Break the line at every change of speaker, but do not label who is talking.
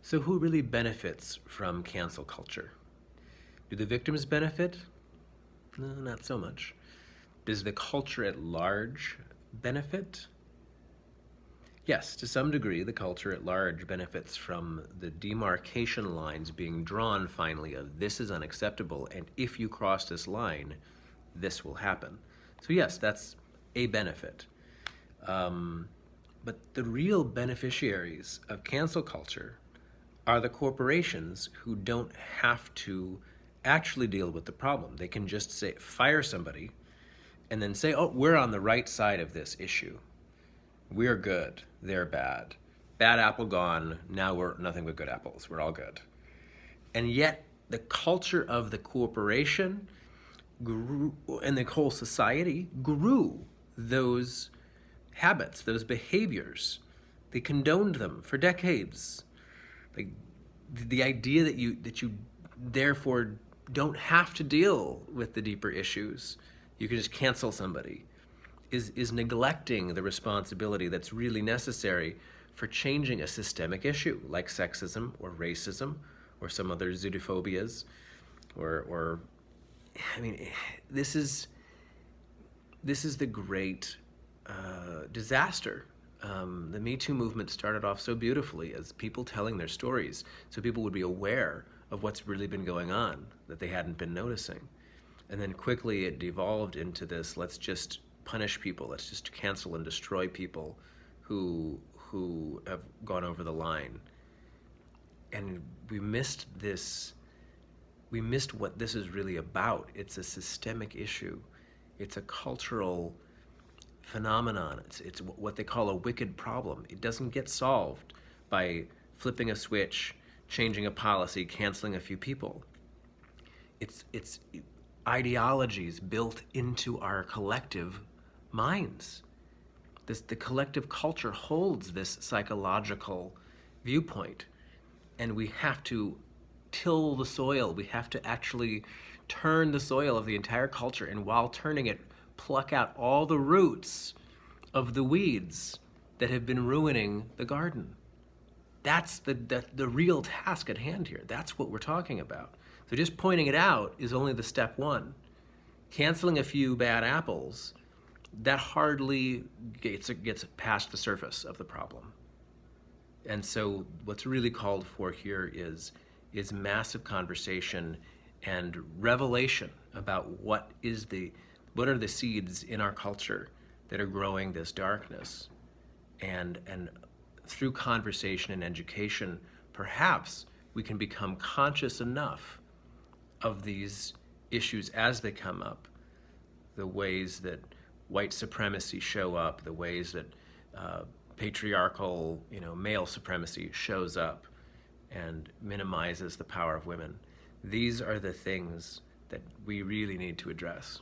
So who really benefits from cancel culture? Do the victims benefit? No, not so much. Does the culture at large benefit? Yes, to some degree, the culture at large benefits from the demarcation lines being drawn finally of this is unacceptable, and if you cross this line, this will happen. So yes, that's a benefit. But the real beneficiaries of cancel culture are the corporations who don't have to actually deal with the problem. They can just say, fire somebody, and then say, oh, we're on the right side of this issue. We're good, they're bad. Bad apple gone, now we're nothing but good apples, we're all good. And yet, the culture of the corporation grew, and the whole society grew those habits, those behaviors. They condoned them for decades. Like the idea that you therefore don't have to deal with the deeper issues, you can just cancel somebody, is neglecting the responsibility that's really necessary for changing a systemic issue like sexism or racism or some other xenophobias or I mean, this is the great disaster. The Me Too movement started off so beautifully as people telling their stories so people would be aware of what's really been going on that they hadn't been noticing. And then quickly it devolved into this, let's just punish people, let's just cancel and destroy people who have gone over the line. And we missed what this is really about. It's a systemic issue. It's a cultural phenomenon. It's what they call a wicked problem. It doesn't get solved by flipping a switch, changing a policy, canceling a few people. It's ideologies built into our collective minds. The collective culture holds this psychological viewpoint, and we have to till the soil. We have to actually turn the soil of the entire culture, and while turning it, pluck out all the roots of the weeds that have been ruining the garden. That's the real task at hand here. That's what we're talking about. So just pointing it out is only the step one. Canceling a few bad apples, that hardly gets past the surface of the problem. And so what's really called for here is massive conversation and revelation about what are the seeds in our culture that are growing this darkness. And through conversation and education, perhaps we can become conscious enough of these issues as they come up, the ways that white supremacy show up, the ways that patriarchal, male supremacy shows up and minimizes the power of women. These are the things that we really need to address.